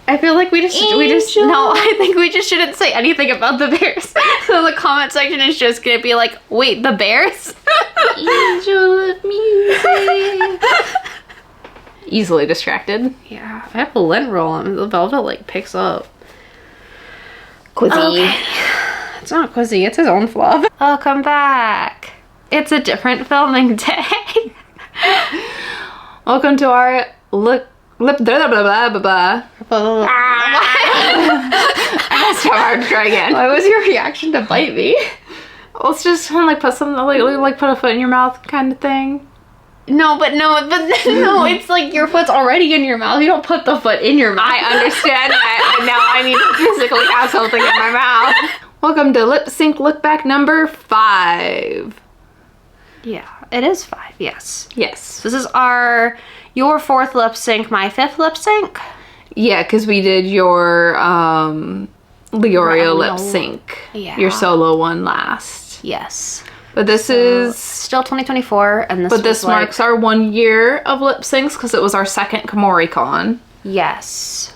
I feel like we just no, I think we just shouldn't say anything about the bears. So the comment section is just gonna be like, wait, the bears? Angel of music. Easily distracted. Yeah, I have a lint roll and the velvet like picks up. Quizzy. Okay. It's not Quizzy, it's his own fluff. Welcome back. It's a different filming day. Welcome to our lip blah blah blah blah blah. I start to try again. Why was your reaction to bite me? Well, it's just kind of like put something like put a foot in your mouth kind of thing. No, it's like your foot's already in your mouth. You don't put the foot in your mouth. I understand that, but now I need to physically have something in my mouth. Welcome to Lip Sync Look Back number 5. Yeah, it is 5, yes. Yes. This is your 4th lip sync, my 5th lip sync. Yeah, because we did your Leorio lip sync. Yeah. Your solo one last. Yes. But this is still 2024, and this marks our 1 year of lip syncs because it was our second KomoriCon. Yes.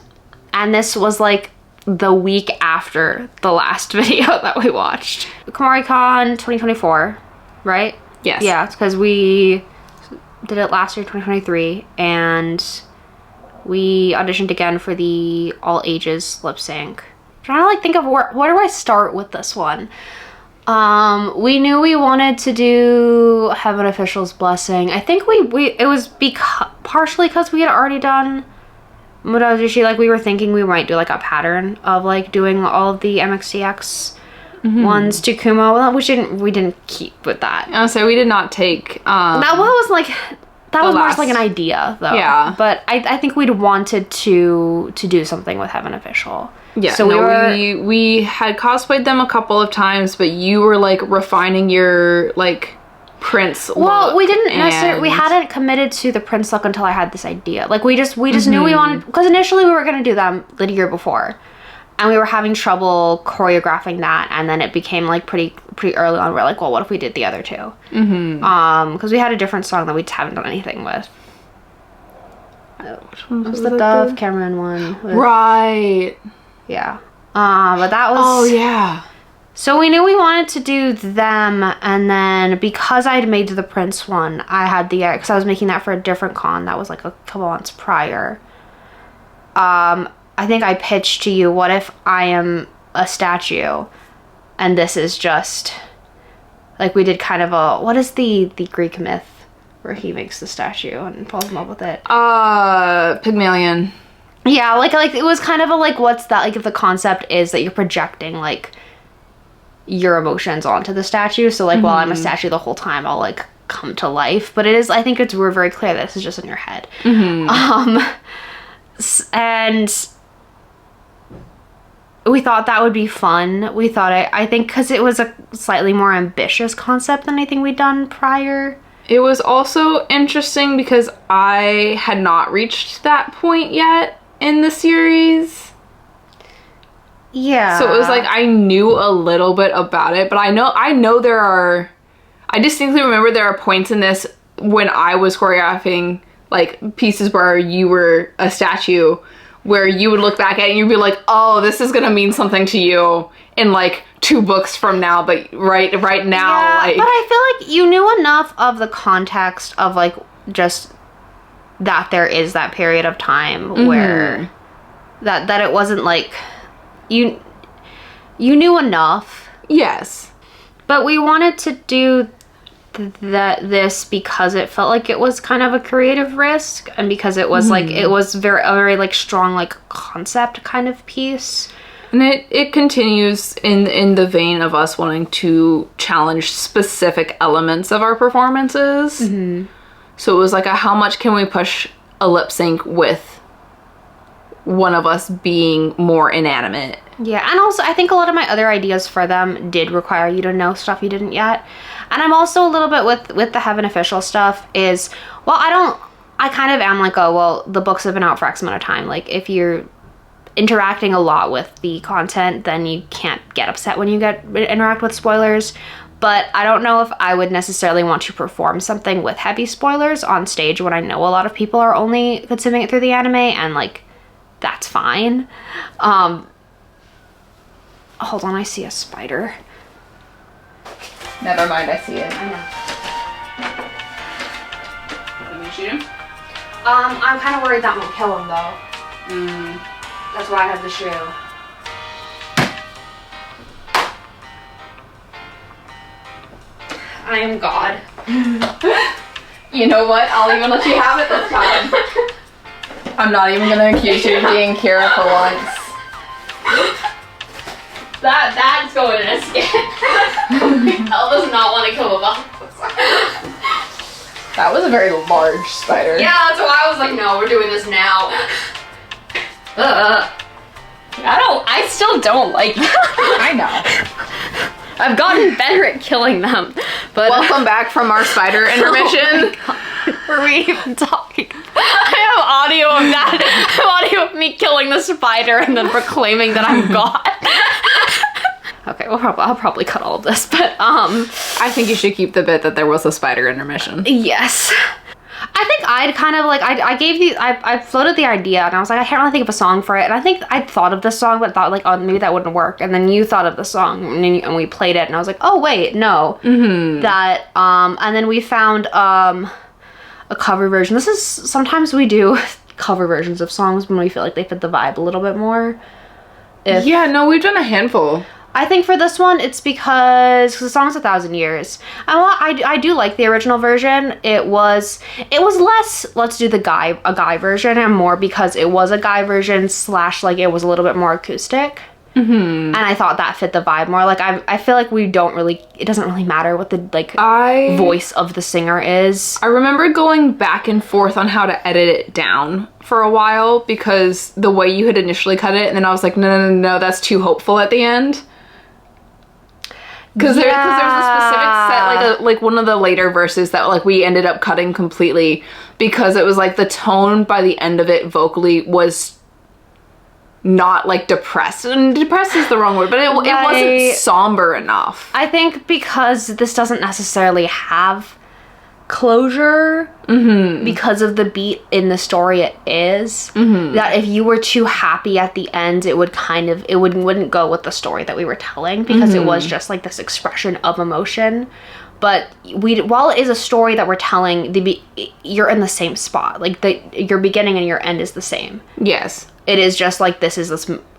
And this was like the week after the last video that we watched. KomoriCon 2024, right? Yes. Yeah, it's because we did it last year, 2023, and we auditioned again for the all ages lip sync. I'm trying to like think of where do I start with this one? We knew we wanted to do Heaven Official's Blessing. I think it was partially because we had already done Mudazushi. Like we were thinking we might do like a pattern of like doing all of the MXTX ones to Kumo. Well, we didn't keep with that. So we did not take that was more like an idea though. Yeah. But I think we'd wanted to do something with Heaven Official. Yeah, so we had cosplayed them a couple of times, but you were like refining your like Prince look. Well, we didn't necessarily. We hadn't committed to the Prince look until I had this idea. Like we just knew we wanted, because initially we were gonna do them the year before, and we were having trouble choreographing that, and then it became like pretty early on. We're like, well, what if we did the other two? Because we had a different song that we haven't done anything with. Which one was the Dove Cameron one? Right. Yeah. But that was... Oh, yeah. So we knew we wanted to do them, and then because I'd made the Prince one, I had because I was making that for a different con that was like a couple months prior. I think I pitched to you, what if I am a statue, and this is just... Like we did kind of a... What is the Greek myth where he makes the statue and falls in love with it? Pygmalion. Yeah, like it was kind of a like, what's that, like if the concept is that you're projecting like your emotions onto the statue, so like while I'm a statue the whole time I'll like come to life, but I think we're very clear that this is just in your head. And we thought that would be fun. We thought I think because it was a slightly more ambitious concept than anything we'd done prior. It was also interesting because I had not reached that point yet in the series. Yeah. So it was like I knew a little bit about it, but I know I distinctly remember there are points in this when I was choreographing like pieces where you were a statue, where you would look back at it and you'd be like, oh, this is gonna mean something to you in like 2 books from now, but right now, yeah, like... But I feel like you knew enough of the context of like just that there is that period of time where that it wasn't like you knew enough. Yes. But we wanted to do this because it felt like it was kind of a creative risk, and because it was like it was a very like strong like concept kind of piece. And it continues in the vein of us wanting to challenge specific elements of our performances. So it was like how much can we push a lip sync with one of us being more inanimate? Yeah, and also I think a lot of my other ideas for them did require you to know stuff you didn't yet. And I'm also a little bit with the Heaven Official stuff is, well, I kind of am like, oh, well, the books have been out for X amount of time. Like, if you're interacting a lot with the content, then you can't get upset when you interact with spoilers. But I don't know if I would necessarily want to perform something with heavy spoilers on stage when I know a lot of people are only consuming it through the anime, and like that's fine. Hold on, I see a spider. Never mind, I see it. I know. Let me shoot him. I'm kind of worried that won't kill him though. Mm. That's why I have the shoe. I am God. You know what? I'll even let you have it this time. I'm not even gonna accuse you of being Kira for once. That's going in a skit. Elle does not want to kill a bug. That was a very large spider. Yeah, that's why I was like, no, we're doing this now. I still don't like them. I know. I've gotten better at killing them, but Welcome back from our spider intermission. were we even talking? I have audio of that. I have audio of me killing the spider and then proclaiming that I'm God. Okay, I'll probably cut all of this, but I think you should keep the bit that there was a spider intermission. yes. I think I'd kind of like, I floated the idea and I was like, I can't really think of a song for it. And I think I'd thought of this song, but thought like, oh, maybe that wouldn't work. And then you thought of the song and we played it and I was like, oh wait, no. Mm-hmm. That, and then we found a cover version. This is, sometimes we do cover versions of songs when we feel like they fit the vibe a little bit more. Yeah, no, we've done a handful. I think for this one, it's because the song's 1,000 Years. And while I do like the original version, it was less, let's do a guy version, and more because it was a guy version / like it was a little bit more acoustic. Mm-hmm. And I thought that fit the vibe more. Like I feel like it doesn't really matter what the voice of the singer is. I remember going back and forth on how to edit it down for a while because the way you had initially cut it, and then I was like, no, that's too hopeful at the end. Because there's a specific set, like one of the later verses that like we ended up cutting completely because it was like the tone by the end of it vocally was not like depressed. And depressed is the wrong word, but it wasn't somber enough. I think because this doesn't necessarily have closure because of the beat in the story it is, that if you were too happy at the end, it wouldn't go with the story that we were telling because it was just like this expression of emotion. But while it is a story that we're telling, you're in the same spot. Like your beginning and your end is the same. Yes. It is just like this.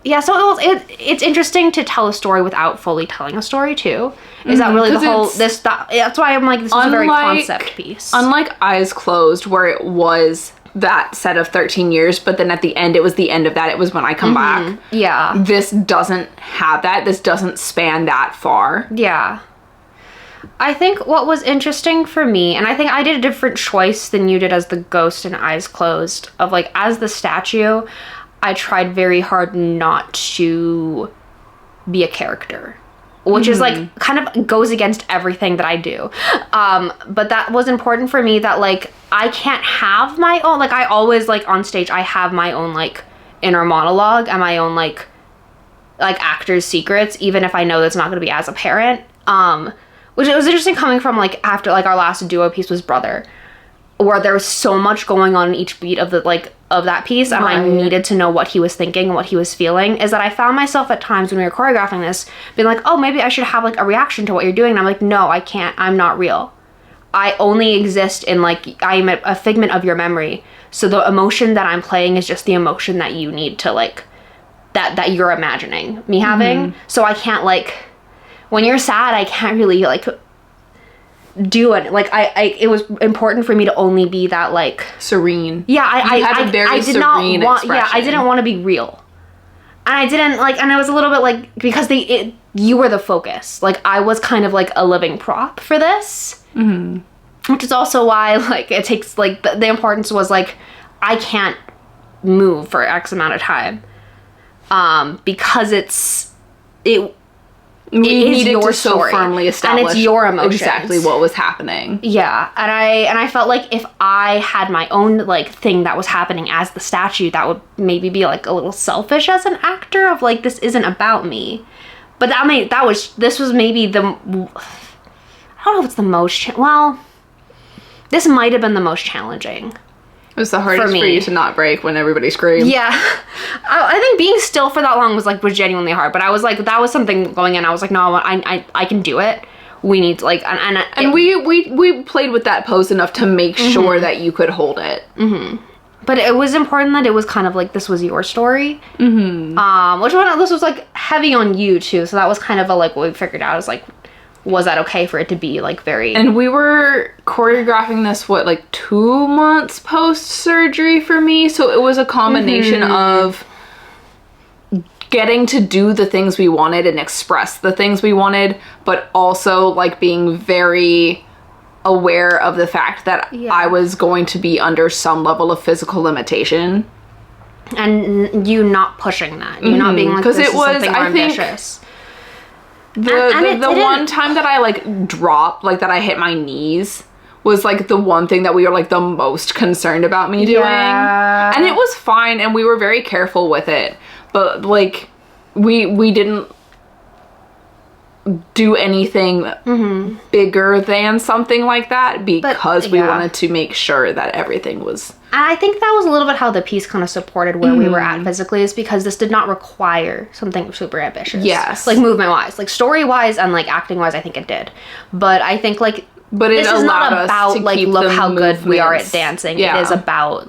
Yeah, so it's interesting to tell a story without fully telling a story too. Is that really the whole that's why I'm like, this is a very concept piece. Unlike Eyes Closed, where it was that set of 13 years, but then at the end it was the end of that. It was when I come back. Yeah. This doesn't have that. This doesn't span that far. Yeah. I think what was interesting for me, and I think I did a different choice than you did as the ghost in Eyes Closed, of like, as the statue, I tried very hard not to be a character, which is like kind of goes against everything that I do. But that was important for me, that like I can't have my own, like I always like on stage, I have my own like inner monologue and my own like actor's secrets, even if I know that's not going to be as apparent. Which it was interesting coming from like after like our last duo piece was Brother, where there was so much going on in each beat of that piece, and I needed to know what he was thinking and what he was feeling, is that I found myself at times when we were choreographing this being like, oh, maybe I should have like a reaction to what you're doing, and I'm like, no, I can't. I'm not real. I only exist in like, I am a figment of your memory, so the emotion that I'm playing is just the emotion that you need to like, that you're imagining me having. So I can't like, when you're sad, I can't really like do it. Like it was important for me to only be that like serene. Yeah, I did not want. Expression. Yeah, I didn't want to be real, and I didn't like. And I was a little bit like, because you were the focus. Like I was kind of like a living prop for this, which is also why like it takes like the importance was like I can't move for X amount of time, because we needed your to story, so firmly establish and it's your emotions. Exactly what was happening. Yeah, and I felt like if I had my own like thing that was happening as the statue, that would maybe be like a little selfish as an actor, of like, this isn't about me. But this was maybe the, I don't know if it's the most well, this might have been the most challenging. was the hardest for me. you to not break when everybody screamed. Yeah. I think being still for that long was genuinely hard, but I was like, that was something going in. I was like, no, I can do it. We need to like, and we played with that pose enough to make sure that you could hold it. But it was important that it was kind of like, this was your story. This was like heavy on you too. So that was kind of what we figured out is like, was that okay for it to be like very... And we were choreographing this, 2 months post-surgery for me? So it was a combination of getting to do the things we wanted and express the things we wanted, but also like being very aware of the fact that I was going to be under some level of physical limitation. And you not pushing that. You not being like, this is something more ambitious. The one time that I dropped, that I hit my knees was the one thing that we were the most concerned about me doing. And it was fine and we were very careful with it. But we didn't do anything bigger than something like that because we wanted to make sure that everything was... And I think that was a little bit how the piece kind of supported where we were at physically, is because this did not require something super ambitious. Yes. Movement-wise. Story-wise and acting-wise, I think it did. But I think but this is not about look how good we are at dancing. Yeah. It is about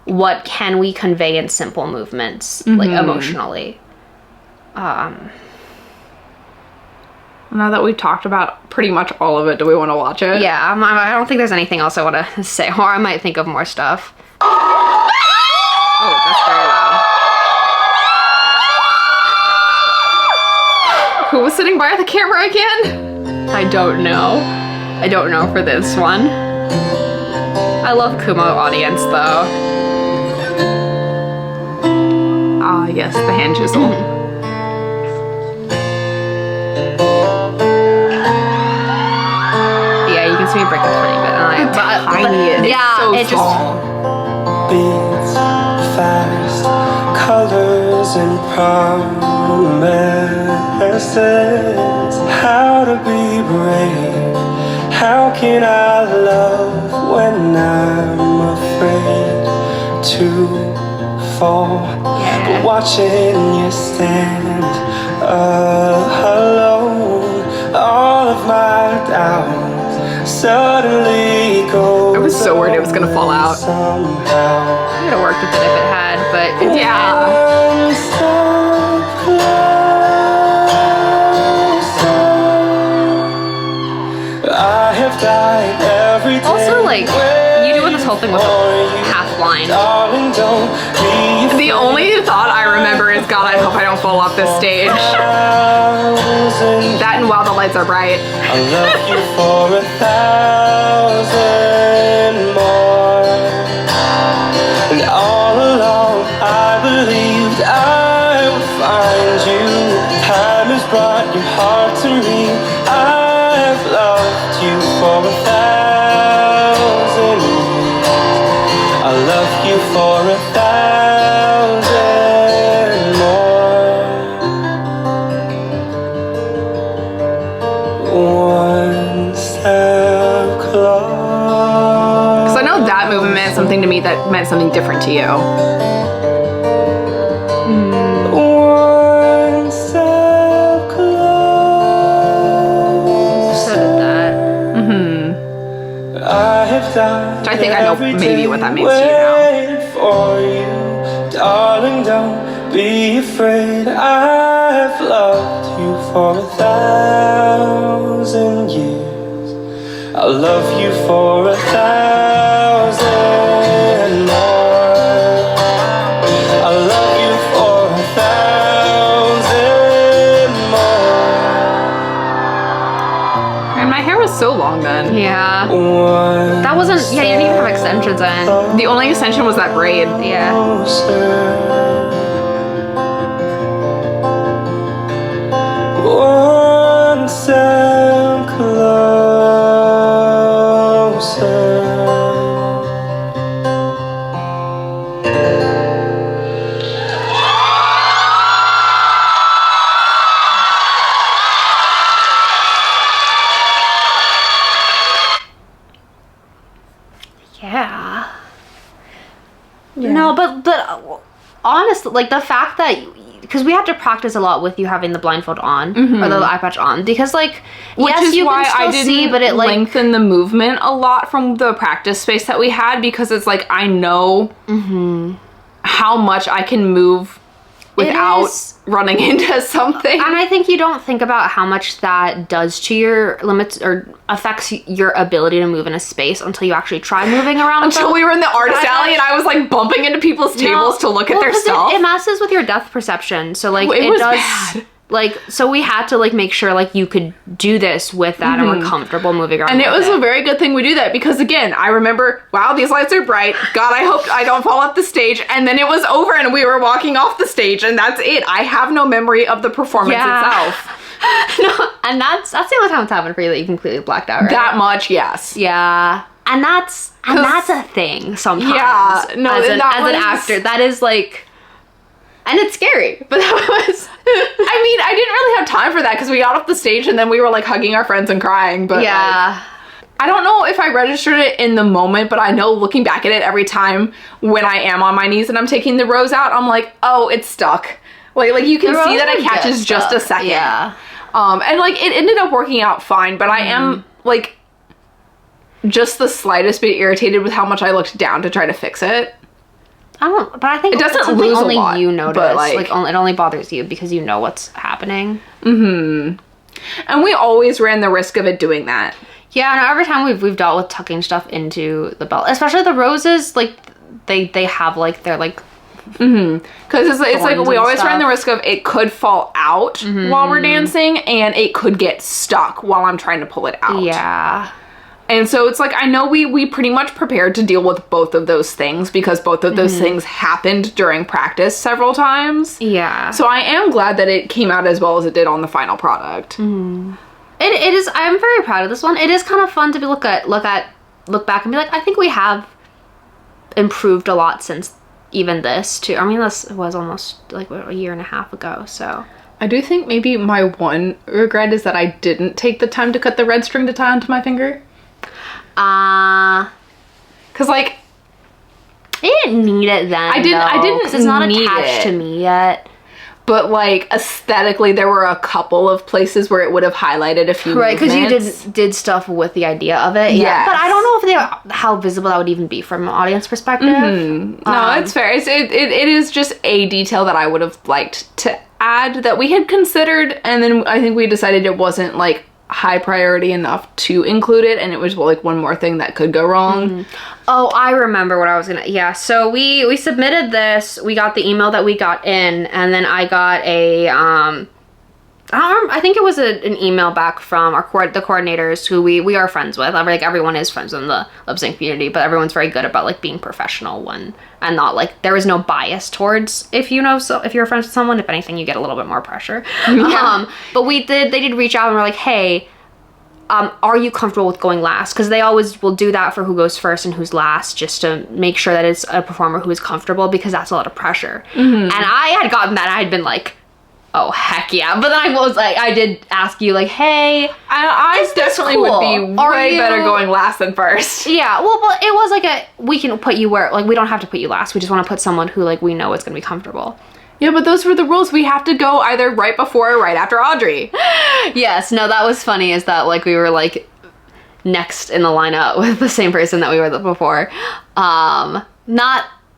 what can we convey in simple movements, emotionally. Now that we've talked about pretty much all of it, do we want to watch it? Yeah, I don't think there's anything else I want to say, or I might think of more stuff. Oh, that's very loud. Who was sitting by the camera again? I don't know. I don't know for this one. I love Kumo audience, though. Ah, yes, the hand chisel. Me break a tiny bit, it's so small. Beats fast, colors and promises. How to be brave? How can I love when I'm afraid to fall? But watching you stand alone, all of my doubts suddenly go. I was so worried it was gonna fall out. Somehow. I would have worked with it if it had, but yeah. I have died every day. Also, you doing this whole thing with half blind. Darling, don't be The only thought I remember is, God, I hope I don't fall off this stage. That and while the lights are bright. I love you for 1,000 more. And all along I believed I would find you. Time has brought your heart to me. I've loved you for 1,000 years. I love you for 1,000 more. One step closer. Because I know that movement meant something to me that meant something different to you. One step closer. So did that. I have died. So I think I know maybe what that means to you now. For you, darling, don't be afraid. I've loved you for 1,000 years. I'll love you for 1,000 more. I'll love you for 1,000 more. And my hair was so long then. Yeah. One That wasn't, you didn't even have extensions in. The only extension was that braid. Yeah. One step closer. Yeah. like the fact that, because we had to practice a lot with you having the blindfold on or the eye patch on, because like, Which yes, is you why can still I didn't see, but it like lengthen the movement a lot from the practice space that we had, because it's like I know how much I can move without is- running into something. And I think you don't think about how much that does to your limits or affects your ability to move in a space until you actually try moving around. Until we were in the artist But- alley and I was like bumping into people's tables to look at their 'cause stuff. It messes with your depth perception. So like It it was does. bad. Like, so we had to like make sure like you could do this with that and we're comfortable moving around. And it with was a very good thing we do that, because again, I remember, wow, these lights are bright. God, I hope I don't fall off the stage. And then it was over and we were walking off the stage and that's it. I have no memory of the performance itself. No, and that's the only time it's happened for you that you completely blacked out, right? That much, yes. Yeah. And that's a thing sometimes. Yeah, no, as an that was- actor, that is like, and it's scary, but that was. I mean, I didn't really have time for that because we got off the stage and then we were like hugging our friends and crying. But Yeah. like, I don't know if I registered it in the moment, but I know looking back at it every time when I am on my knees and I'm taking the rose out, I'm like, oh, it's stuck. Like you can The see that rose it would get catches just a stuck. second. Yeah. And like it ended up working out fine, but I am like just the slightest bit irritated with how much I looked down to try to fix it. I don't, but I think It doesn't it's something lose a only lot, you notice. but, Like, like- it only bothers you because you know what's happening. And we always ran the risk of it doing that. Yeah, no, every time we've dealt with tucking stuff into the belt, especially the roses, like they have like they're like Because it's like Thorns we and always ran the stuff. risk of it could fall out while we're dancing, and it could get stuck while I'm trying to pull it out. yeah. And so it's like I know we pretty much prepared to deal with both of those things because both of those things happened during practice several times. Yeah. So I am glad that it came out as well as it did on the final product. It is. I'm very proud of this one. It is kind of fun to be look back and be like, I think we have improved a lot since even this too. I mean, this was almost like a year and a half ago. So I do think maybe my one regret is that I didn't take the time to cut the red string to tie onto my finger. Because like I didn't need it then. I didn't 'cause it's not need attached it. to me yet. But like aesthetically, there were a couple of places where it would have highlighted a few Right, because you movements. did stuff with the idea of it. Yeah, Yes. but I don't know if how visible that would even be from an audience perspective. No, it's fair. It is just a detail that I would have liked to add that we had considered, and then I think we decided it wasn't like high priority enough to include it, and it was like one more thing that could go wrong. Oh, I remember what I was gonna. Yeah, so we submitted this. We got the email that we got in, and then I got a I think it was an email back from the coordinators who we are friends with. Like everyone is friends in the lip sync community, but everyone's very good about like being professional and not like there is no bias towards if you're friends with someone. If anything, you get a little bit more pressure. But they did reach out and were like, hey. Are you comfortable with going last? Because they always will do that for who goes first and who's last, just to make sure that it's a performer who is comfortable, because that's a lot of pressure. And I had gotten that. I had been like, oh, heck yeah. But then I did ask you, like, hey. I Is this definitely would be cool? Are way you- better going last than first. Yeah, well, but it was like we can put you where, like, we don't have to put you last. We just want to put someone who, like, we know is going to be comfortable. Yeah, but those were the rules. We have to go either right before or right after Audrey. Yes, no, that was funny, is that, like, we were, like, next in the lineup with the same person that we were before.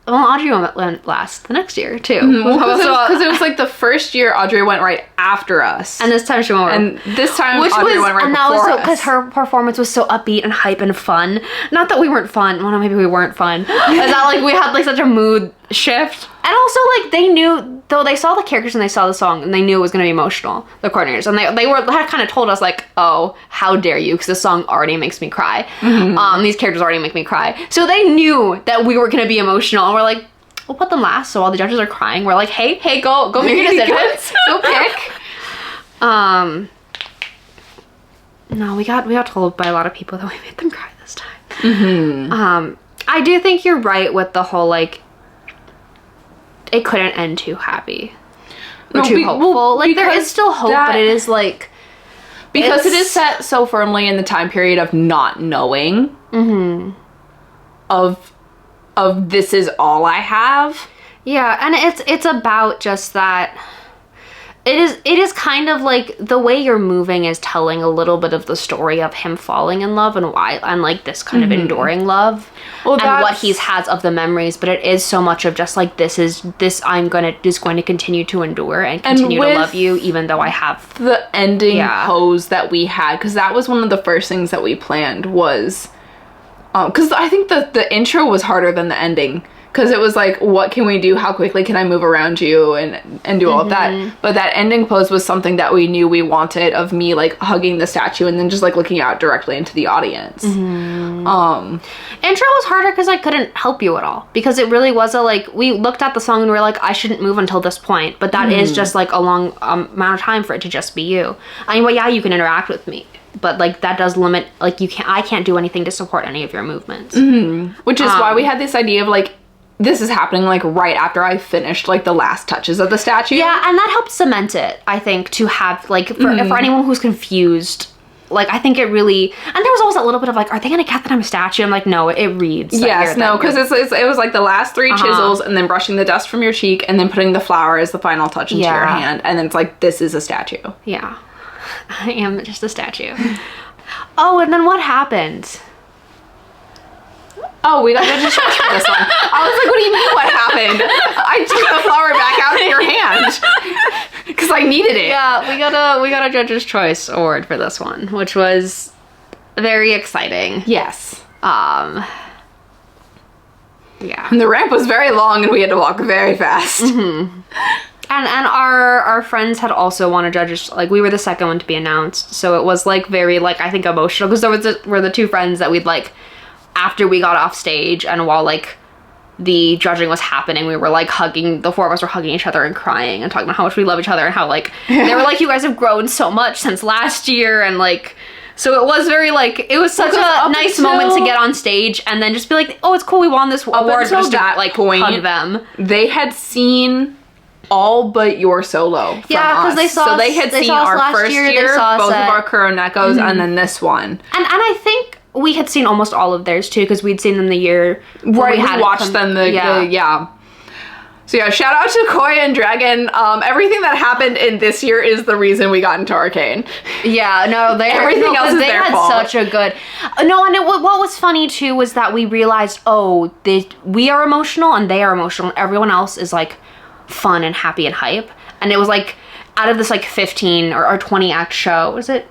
Audrey went last the next year, too. Because it was like the first year Audrey went right after us. And this time she went And this time Audrey went right and that was before so us. because her performance was so upbeat and hype and fun. Not that we weren't fun. Well, no, maybe we weren't fun. Is that like we had like such a mood shift? And also like they knew, though they saw the characters and they saw the song and they knew it was going to be emotional. The coordinators, and they had kind of told us like, oh, how dare you? Because the song already makes me cry. These characters already make me cry. So they knew that we were going to be emotional. And we're like, we'll put them last. So while the judges are crying, we're like, hey, go make your decisions. Go pick. No, we got told by a lot of people that we made them cry this time. I do think you're right with the whole like it couldn't end too happy or too hopeful. Like there is still hope, but it is like because it is set so firmly in the time period of not knowing of this is all I have. Yeah, and it's about just that. It is kind of like the way you're moving is telling a little bit of the story of him falling in love and why, and like this kind of enduring love, Well, and what he's has of the memories. But it is so much of just like this is going to continue to endure and continue to with love you even though I have. the ending Yeah. pose that we had, because that was one of the first things that we planned was, because I think the intro was harder than the ending. Because it was like, what can we do? How quickly can I move around you and do all of that? But that ending pose was something that we knew we wanted, of me like hugging the statue and then just like looking out directly into the audience. Intro was harder because I couldn't help you at all, because it really was we looked at the song and we were like, I shouldn't move until this point, but that is just like a long amount of time for it to just be you. I mean, well, yeah, you can interact with me, but like that does limit, like I can't do anything to support any of your movements. Which is why we had this idea of like, this is happening like right after I finished like the last touches of the statue. Yeah, and that helped cement it, I think, to have like for anyone who's confused. Like, I think it really, and there was always a little bit of like, are they gonna get that I'm a statue? I'm like, no, it reads. that Yes, you're- no, that because you're- it was like the last 3 chisels and then brushing the dust from your cheek and then putting the flower as the final touch into your Yeah. hand. And then it's like, this is a statue. Yeah, I am just a statue. Oh, and then what happened? Oh, we got judges choice for this one. I was like, what do you mean what happened? I took the flower back out of your hand. Because I needed it. Yeah, we got a Judge's Choice Award for this one, which was very exciting. Yes. Yeah. And the ramp was very long and we had to walk very fast. And our friends had also won a judges, like we were the second one to be announced, so it was like very like I think emotional, because were the 2 friends that we'd like after we got off stage and while like the judging was happening, we were like hugging, the 4 of us were hugging each other and crying and talking about how much we love each other and how like they were like, you guys have grown so much since last year, and like, so it was very like, it was such a nice moment to get on stage and then just be like, oh, it's cool, we won this award, until just to that like point, hug them. They had seen all but your solo from Yeah, 'cause us. they saw so us- they had they seen saw us our last first year, they year, saw us both of at- our Kuronekos, and then this one. And I think we had seen almost all of theirs too, because we'd seen them the year where Right, we had it watched come- them yeah. So yeah, shout out to Koya and Dragon. Everything that happened in this year is the reason we got into Arcane. Yeah, no, Everything else is they their had fault. such a good. No, and what was funny too was that we realized, we are emotional and they are emotional. And everyone else is like fun and happy and hype, and it was like out of this like 15 or 20 act show, was it?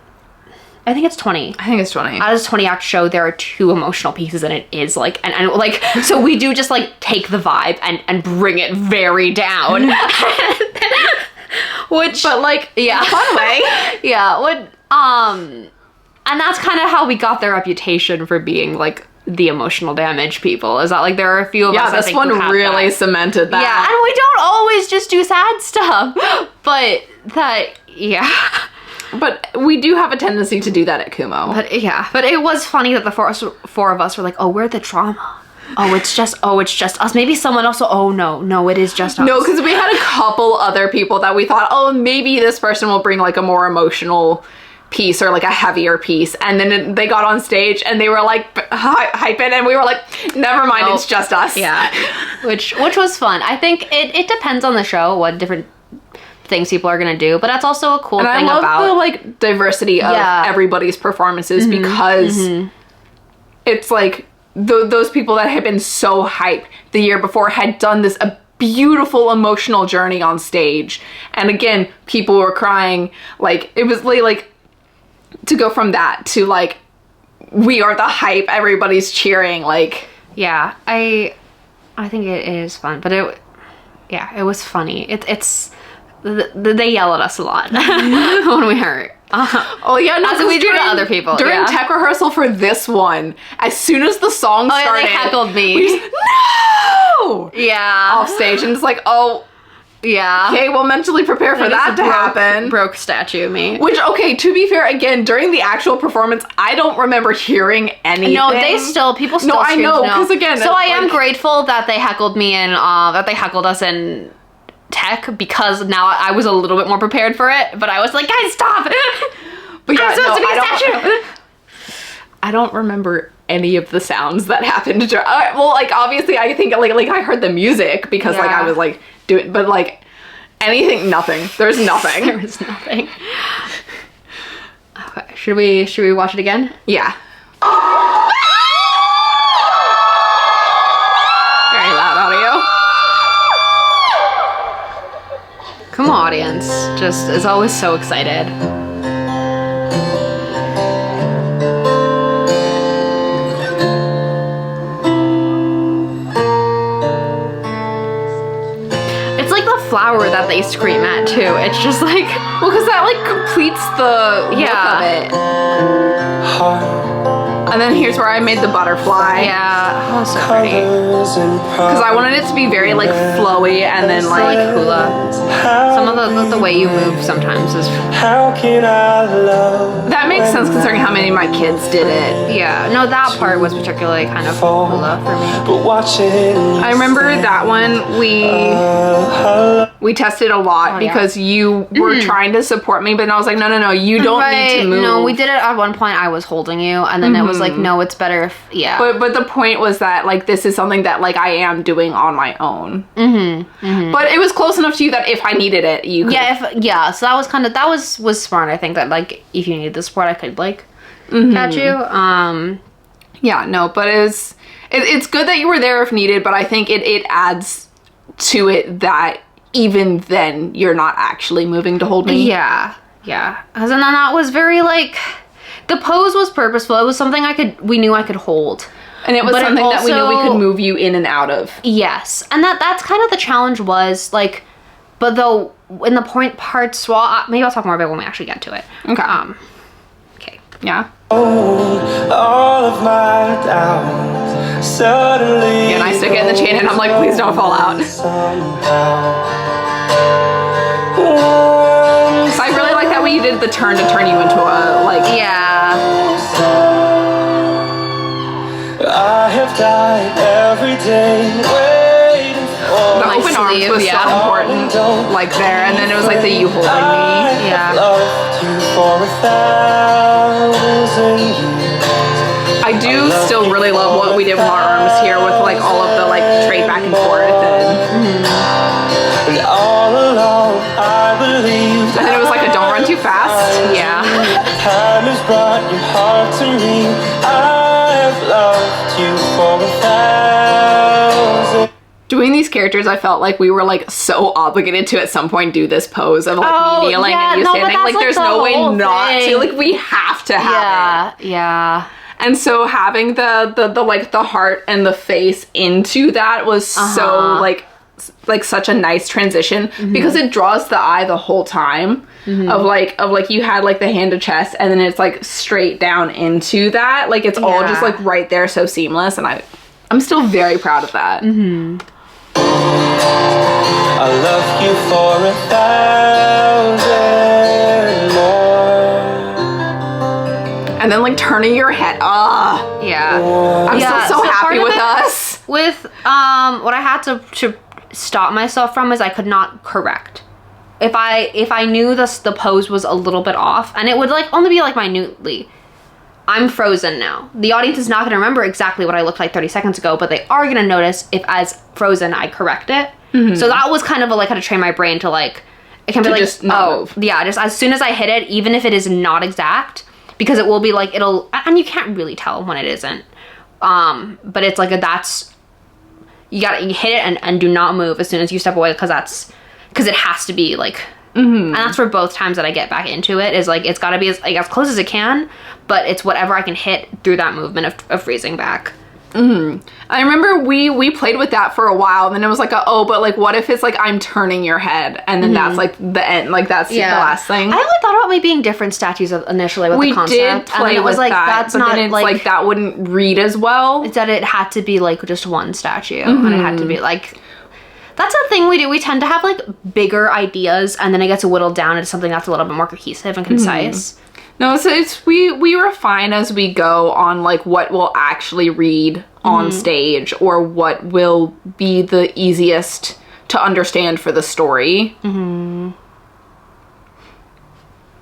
I think it's 20. I think it's 20. Out of this 20 act show, there are 2 emotional pieces, and it is like, and like, so we do just like take the vibe and bring it very down. Which, But like, yeah, fun way. yeah, and that's kind of how we got their reputation for being like the emotional damage people. Is that like there are a few of us. Yeah, I this think, one who have really that. cemented that. Yeah, and we don't always just do sad stuff, but that, yeah. But we do have a tendency to do that at Kumo. But it was funny that the 4 of us were like, oh, we're the drama. Oh, it's just us. Maybe someone else. Oh, no, it is just us. No, because we had a couple other people that we thought, oh, maybe this person will bring like a more emotional piece or like a heavier piece, and then they got on stage and they were like hyping, and we were like, never mind, Nope. It's just us. Yeah, which was fun. I think it depends on the show what different things people are gonna do, but that's also a cool And thing I love about the like diversity of Yeah. everybody's performances, because it's like those people that had been so hyped the year before had done this a beautiful emotional journey on stage, and again, people were crying. Like, it was like to go from that to like, we are the hype, everybody's cheering, like, Yeah, I think it is fun, but it was funny. It's they yell at us a lot when we hurt. oh yeah, no, As we do to during- other people, during yeah. tech rehearsal for this one, as soon as the song Oh, yeah, started, they heckled me. we just, no, Yeah, off stage, and it's like, oh, yeah. okay, we'll mentally prepare for that to happen. Broke statue me. Which, okay, to be fair, again, during the actual performance, I don't remember hearing anything. No, people still No, I screamed know, no. 'cause again, So I am like- grateful that they heckled me and that they heckled us in tech, because now I was a little bit more prepared for it, but I was like, guys, stop! But yeah, I'm supposed to be no, a statue! I don't remember any of the sounds that happened. Well, like obviously I think like I heard the music because like I Yeah. was like doing, but like anything, nothing. There's nothing. There was nothing. Okay, should we watch it again? Yeah. Very loud audio. Come on, audience. Just is always so excited. It's like the flower that they scream at too. It's just like, Well, because that like completes the look Yeah. of it. Heart And then here's where I made the butterfly. yeah, oh, so pretty. colors and Because I wanted it to be very like flowy and then So like like hula. Some of the way you move sometimes is how can I love? that makes sense considering how many of my kids did it. yeah. No, that part was particularly kind of hula for me. But watching. I remember that one we tested a lot yeah. because you were trying to support me, but I was like, no, you don't need to move. No, we did it at one point. I was holding you, and then it was like, no, it's better if yeah. But the point was that like this is something that like I am doing on my own. But it was close enough to you that if I needed it, you could. yeah. So that was kind of was smart. I think that like if you needed the support, I could like catch you. Yeah, no, but it's good that you were there if needed, but I think it adds to it that even then you're not actually moving to hold me. Yeah. Because then that was very like the pose was purposeful. It was something we knew I could hold. And it was But it something that we knew we also- could move you in and out of. Yes, and that's kind of the challenge was like, but though in the point parts, well, maybe I'll talk more about it when we actually get to it. Okay. Okay. Yeah. All of my doubts suddenly. And I stick it in the chain and I'm like, please don't fall out. So I really like that when you did the turn to turn you into a like. Yeah. I have died every day waiting for The My open arms sleeve, was yeah. so important, like there, and then it was like the you holding me. Yeah. loved you for 1,000 years. I do still really love what we did with our arms here with like all of the like trade back and forth And all along I believed. and then it was like a don't run too fast. Yeah. Time has brought your heart to me. I have loved you for 1,000. Doing these characters, I felt like we were like so obligated to at some point do this pose of like Oh, me kneeling yeah, and you no, but standing. that's, Like like, there's the no way whole not to. thing. Like we have to have it. Yeah. And so having the like the heart and the face into that was so like such a nice transition because it draws the eye the whole time of like you had like the hand to chest and then it's like straight down into that. Like it's all just Yeah. like right there, so seamless, and I'm still very proud of that. I love you for 1,000 more. And then like turning your head. Yeah. I'm Yeah, still so part happy of with it- us. With what I had to stop myself from is I could not correct. If I knew the pose was a little bit off, and it would like only be like minutely. I'm frozen now. The audience is not going to remember exactly what I looked like 30 seconds ago, but they are going to notice if as frozen I correct it. So that was kind of like how to train my brain to like it can be like just not move. yeah, just as soon as I hit it, even if it is not exact, because it will be like it'll and you can't really tell when it isn't. But it's like you hit it and do not move as soon as you step away because it has to be like and that's for both times that I get back into it is like it's got to be as close as it can, but it's whatever I can hit through that movement of freezing back. I remember we played with that for a while, and then it was like, but like, what if it's like I'm turning your head, and then that's like the end, like that's the last thing. I only thought about maybe being different statues initially with We the concept. did play and then it was with like that, that's but not then it's like that wouldn't read as well. that it had to be like just one statue and it had to be like that's the thing we do. We tend to have like bigger ideas and then it gets whittled down into something that's a little bit more cohesive and concise. No, so it's we refine as we go on like what will actually read on stage or what will be the easiest to understand for the story.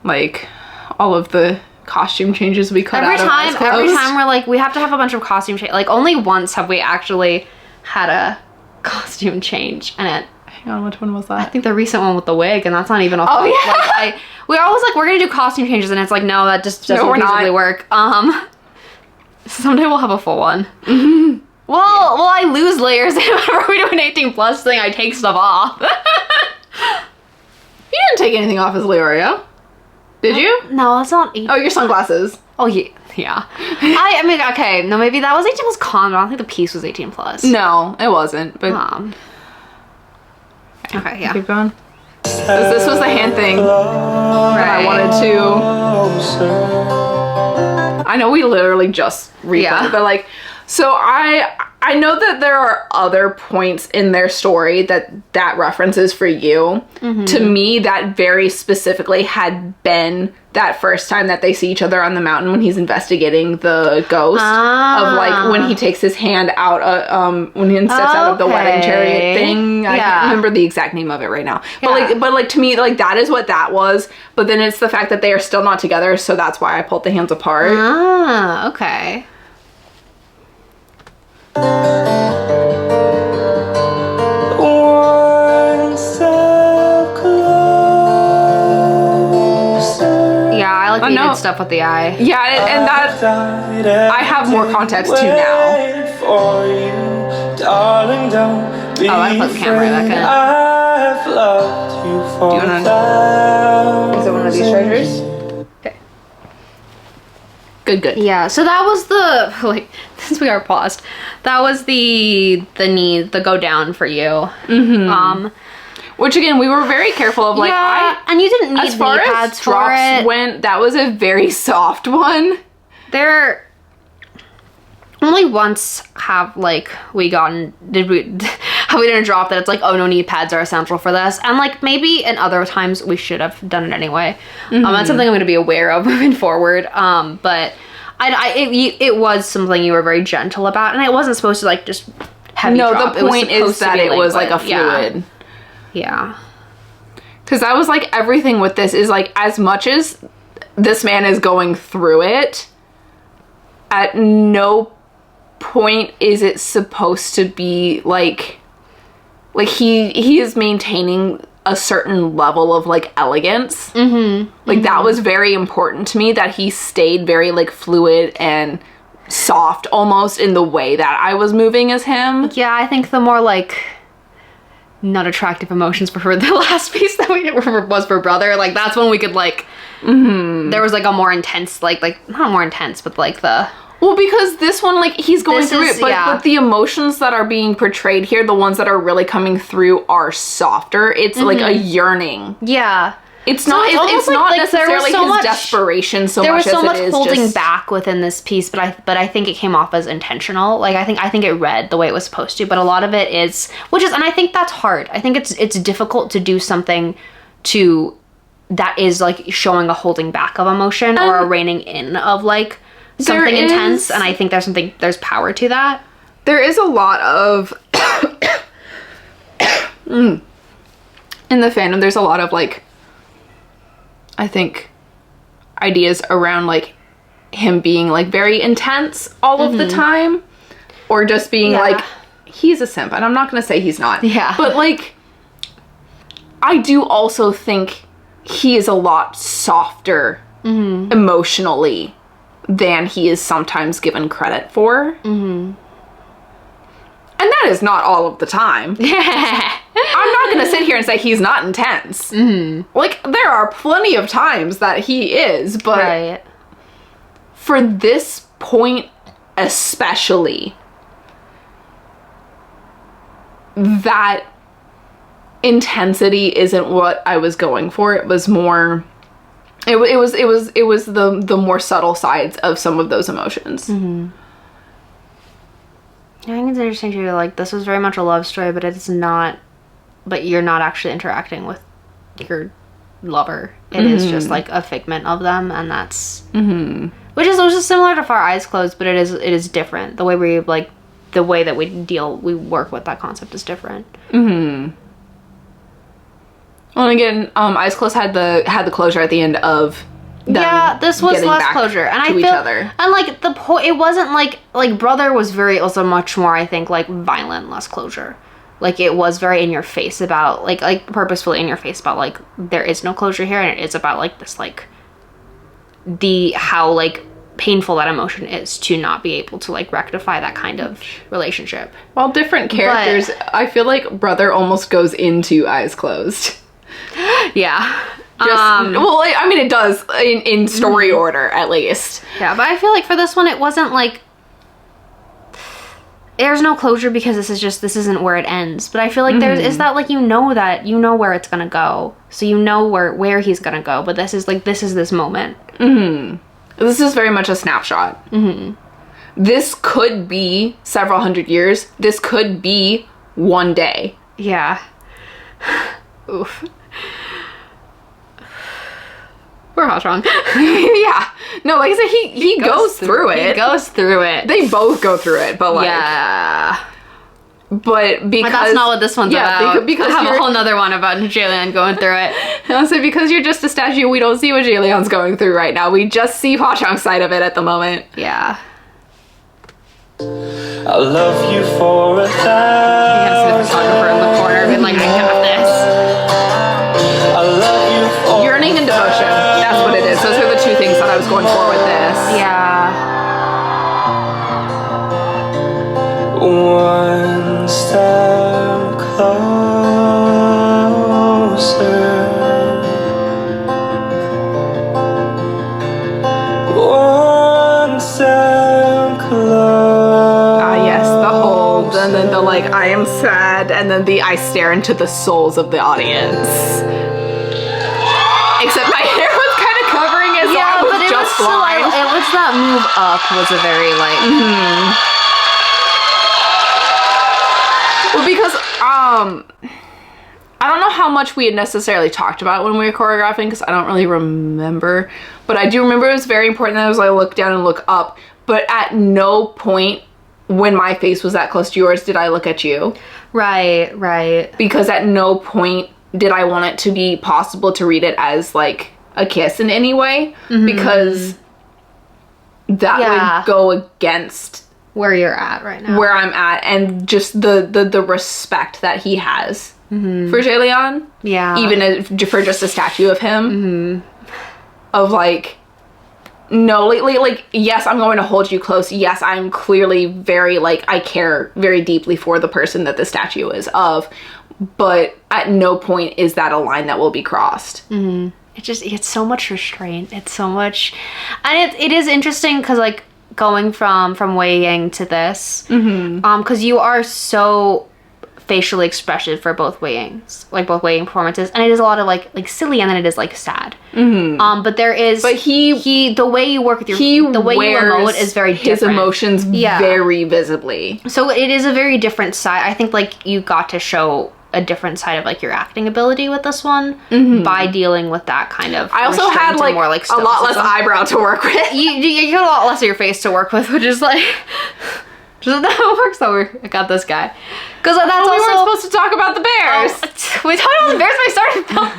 Like all of the costume changes we cut Every out of time, Eyes every Closed. time we're like, we have to have a bunch of costume change. Like, only once have we actually had a costume change, and Hang on, which one was I that? think the recent one with the wig, and that's not even a Oh, yeah. like, we're always like, we're gonna do costume changes, and it's like, no, that just doesn't we're not. feasibly work. Someday we'll have a full one. Well, I lose layers whenever we do an 18 plus thing. I take stuff off. You didn't take anything off as Leorio. Did you? No, that's not 18. Oh, your sunglasses. Oh yeah, yeah. I mean, okay, no, maybe that was 18 plus con, but I don't think the piece was 18 plus. No, it wasn't. But Okay, yeah. keep going. This was the hand thing. I wanted to. I know we literally just read Yeah. that, but like, so I know that there are other points in their story that references for you. To me, that very specifically had been that first time that they see each other on the mountain when he's investigating the ghost of like when he takes his hand out, when he steps out of the wedding chariot thing. I can't remember the exact name of it right now. But like to me, like that is what that was. But then it's the fact that they are still not together, so that's why I pulled the hands apart. Ah, okay. One step closer. Yeah, I like that you know. did stuff with the eye. Yeah, and that I have more context too now. Wait for you, darling, don't be I put the camera back in. I've loved you for you wanna- thousands. Is it one of these treasures? Okay. Good. Yeah, so that was the, like, since we are paused, that was the go down for you. Which again, we were very careful of, like, yeah, and you didn't need as far knee as pads for drops it. went, that was a very soft one. There only once have like have we done a drop that it's like, oh no, knee pads are essential for this, and like maybe in other times we should have done it anyway. That's something I'm going to be aware of moving forward. But it was something you were very gentle about, and it wasn't supposed to like just heavy No, drop. the point is that it was like a liquid. fluid. Yeah. Because that was like everything with this is like, as much as this man is going through it, at no point is it supposed to be like he is maintaining a certain level of like elegance. Like that was very important to me, that he stayed very like fluid and soft almost in the way that I was moving as him. Yeah, I think the more like not attractive emotions for the last piece that we was for brother, like that's when we could like there was like a more intense like not more intense, but like the Well, because this one, like, he's going This through is- it, but, yeah. but the emotions that are being portrayed here, the ones that are really coming through, are softer. It's like a yearning. yeah. It's So not. it's It's, almost not like there was necessarily so his much- desperation so There much was so as much it is holding just, back within this piece, but I think it came off as intentional. Like I think it read the way it was supposed to, but a lot of it is, and I think that's hard. I think it's difficult to do something that is like showing a holding back of emotion or a reining in of like something There intense, is- and I think there's power to that. There is a lot of in the fandom. There's a lot of like, I think, ideas around like him being like very intense all of the time, or just being Yeah. like, he's a simp. And I'm not gonna say he's not. Yeah. But like, I do also think he is a lot softer emotionally than he is sometimes given credit for. And that is not all of the time. I'm not gonna sit here and say he's not intense. Like, there are plenty of times that he is, but Right. for this point especially, that intensity isn't what I was going for. It was more, it was the more subtle sides of some of those emotions. I think it's interesting too. Like this is very much a love story, but it's not. But you're not actually interacting with your lover. It is just like a figment of them, and that's which is similar to Far Eyes Closed, but it is different. The way that we work with that concept is different. Well, and again, Eyes Closed had the closure at the end of Yeah, this was getting less back closure, and I to feel, each other. and like the point, it wasn't like Brother was very also much more, I think, like violent, less closure. Like it was very in your face about like purposefully in your face about like there is no closure here, and it is about like this like how like painful that emotion is to not be able to like rectify that kind of relationship. While different characters, I feel like Brother almost goes into Eyes Closed. Yeah. Well, like, I mean, it does in story order at least. Yeah, but I feel like for this one, it wasn't like there's no closure because this isn't where it ends. But I feel like there is that like you know where it's gonna go, so you know where he's gonna go. But this is this moment. This is very much a snapshot. This could be several hundred years. This could be one day. Yeah. Oof. Poor Hachong. Yeah. No, like I said, he goes through it. He goes through it. They both go through it, but like... Yeah. But because... But that's not what this one's about. Because I have a you're- whole nother one about Jalen going through it. I'll say because you're just a statue, we don't see what Jaleon's going through right now. We just see Hachong's side of it at the moment. Yeah. I'll love you for You 1,000. have the photographer in the corner being like, I got this. I love you for Yearning and devotion. That's what it is. Those are the two things that I was going for with this. Yeah. one step closer. One step closer. Ah, yes, the hold, and then the like, I am sad, and then the I stare into the souls of the audience. Except my hair was kind of covering it, so I was but it just was blind. it was that move up was a very like Well, because I don't know how much we had necessarily talked about when we were choreographing, because I don't really remember, but I do remember it was very important that I was like look down and look up, but at no point when my face was that close to yours did I look at you, right. because at no point did I want it to be possible to read it as like a kiss in any way, because that Yeah. would go against Where you're at right now. where I'm at and just the respect that he has for Jaleon, Yeah. even for just a statue of him, of like, no, like yes, I'm going to hold you close. Yes, I'm clearly very like I care very deeply for the person that the statue is of, but at no point is that a line that will be crossed. It's so much restraint. It's so much, and it is interesting because like going from Wei Yang to this, because you are so facially expressive for both Wei Yang's, like both Wei Yang performances, and it is a lot of like silly, and then it is like sad. But there is, But he the way you work with your the way you wears emote is very his different. emotions Yeah. very visibly. So it is a very different side. I think like you got to show a different side of like your acting ability with this one by dealing with that kind of. I also restraint had and like, more, like a lot less stoicism. eyebrow to work with. You got a lot less of your face to work with, which is like just that works over. I got this guy because that's we weren't also supposed to talk about the bears. we talked about the bears when we started filming.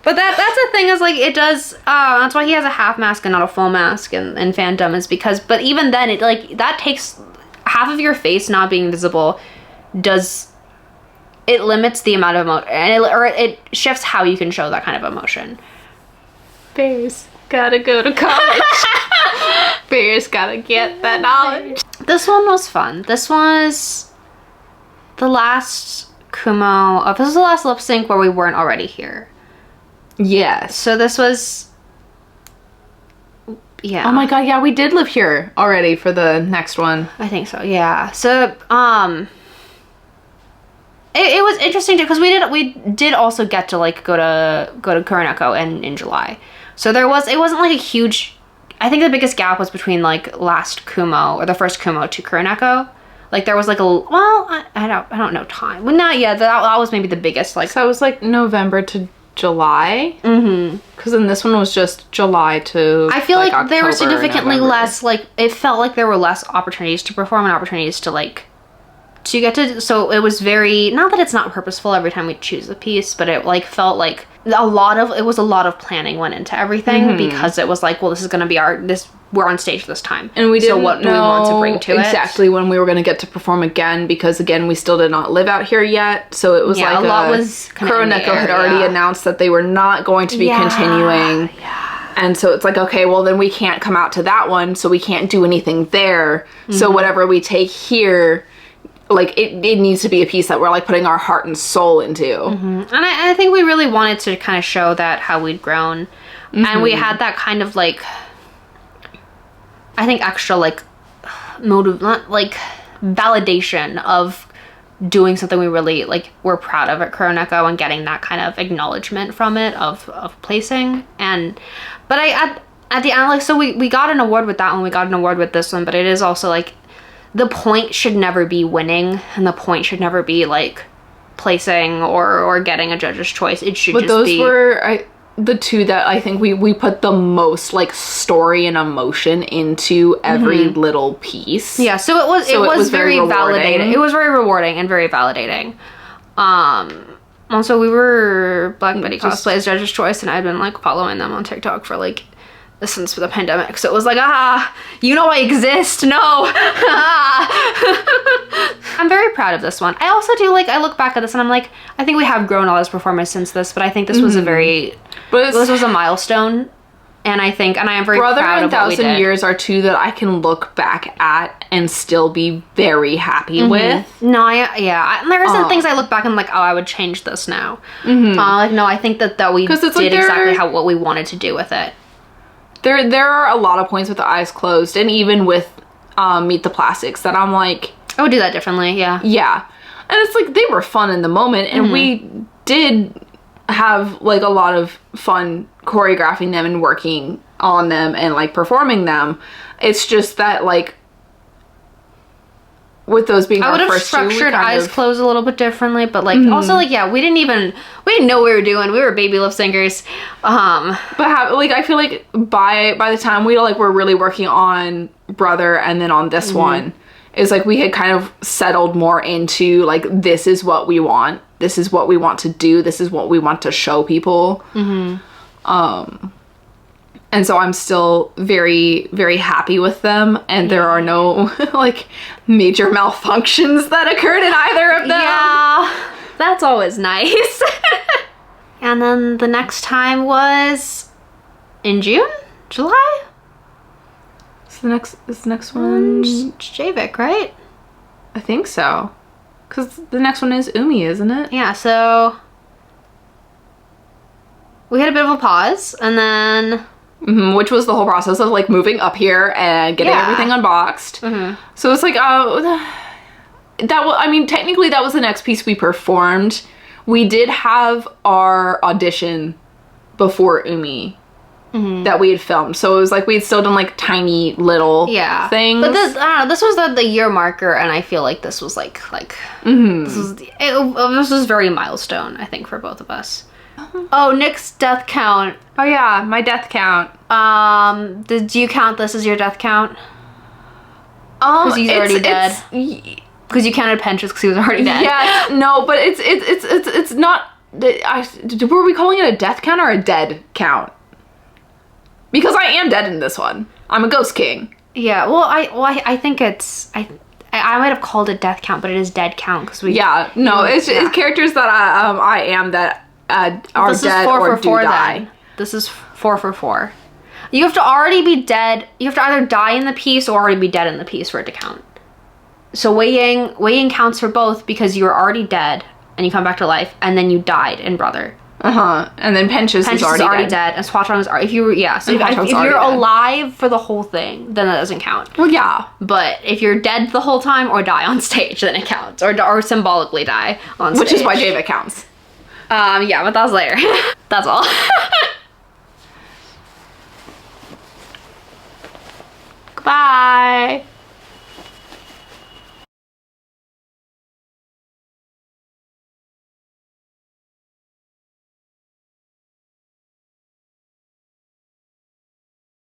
But that's the thing is like it does. That's why he has a half mask and not a full mask in Phantom is because. But even then, it like that takes half of your face not being visible. It limits the amount of emotion, and it shifts how you can show that kind of emotion. Bears gotta go to college. Bears gotta get that knowledge. This one was fun. This was the last Kumo. This was the last lip sync where we weren't already here. Yes. So this was. Yeah. Oh my god, yeah, we did live here already for the next one. I think so. Yeah. So it was interesting too because we did also get to like go to Kuroneko in July. So it wasn't like a huge. I think the biggest gap was between like last Kumo or the first Kumo to Kuroneko. Like there was like I don't know time. Well, not yet. That was maybe the biggest like. So it was like November to July. Because then this one was just July to. I feel like there were October, significantly November. less. Like it felt like there were less opportunities to perform and opportunities to like. To get to, so it was very, not that it's not purposeful every time we choose a piece, but it like felt like it was a lot of planning went into everything because it was like, well, this is going to be we're on stage this time. And we didn't so what do we want to bring to exactly when we were going to get to perform again, because again, we still did not live out here yet. So it was Yeah, like a lot was kind of in the Kuroneko air, had already yeah. announced that they were not going to be continuing. Yeah. And so it's like, okay, well then we can't come out to that one, so we can't do anything there. So whatever we take here, like it needs to be a piece that we're like putting our heart and soul into. And I think we really wanted to kind of show that how we'd grown. And we had that kind of like, I think extra like motive, not like validation of doing something we really like we're proud of at Kuroneko and getting that kind of acknowledgement from it of placing. But at the end, like, so we got an award with that one, we got an award with this one, but it is also like the point should never be winning, and the point should never be like placing or getting a judge's choice. It should But just those be were the two that I think we put the most like story and emotion into every little piece. Yeah, so it was very rewarding. validating. It was very rewarding and very validating. Also, we were Black Betty cosplay as Judge's Choice, and I'd been like following them on TikTok for like since the pandemic. So it was like, you know I exist. No. I'm very proud of this one. I also do like, I look back at this and I'm like, I think we have grown all as performers since this, but I think this was this was a milestone. And I am very Brother proud and of what we did. 1,000 Years are two that I can look back at and still be very happy with. No, there isn't things I look back and I'm like, oh, I would change this now. Like, no, I think that we did like exactly what we wanted to do with it. There are a lot of points with the eyes closed, and even with Meet the Plastics, that I'm like, I would do that differently, yeah. yeah. And it's like, they were fun in the moment, and we did have like a lot of fun choreographing them and working on them and like performing them. It's just that like with those being I would have structured Eyes Closed a little bit differently, but like also like we didn't know what we were doing. We were baby lip syncers. But I feel like by the time we like were really working on Brother and then on this one, is like we had kind of settled more into like, this is what we want. This is what we want to do. This is what we want to show people. And so I'm still very, very happy with them. And there are no like major malfunctions that occurred in either of them. Yeah, that's always nice. And then the next time was in June? July? So this next one, Javik, right? I think so. Because the next one is Umi, isn't it? Yeah, so we had a bit of a pause, and then which was the whole process of like moving up here and getting everything unboxed. So it's like, technically that was the next piece we performed. We did have our audition before Umi that we had filmed, so it was like we had still done like tiny little things. But this, I don't know, this was the year marker, and I feel like this was like this was very milestone, I think, for both of us. Oh, Nick's death count. Oh yeah, my death count. Did you count this as your death count? Because he's already dead. Because you counted Penchus because he was already dead. Yeah, no, but it's not. Were we calling it a death count or a dead count? Because I am dead in this one. I'm a ghost king. Yeah. Well, I think it's I might have called it death count, but it is dead count because we. Yeah. No, it's characters that I am that are dead or do die. Then. This is 4 for 4. You have to already be dead. You have to either die in the piece or already be dead in the piece for it to count. So Wei Ying counts for both because you were already dead and you come back to life, and then you died in Brother. And then Penchus is already dead. And Swatchong is already. If you're alive for the whole thing, then that doesn't count. Well, yeah. But if you're dead the whole time or die on stage, then it counts, or symbolically die on stage. Which is why Javik counts. Yeah, but that was later. That's all.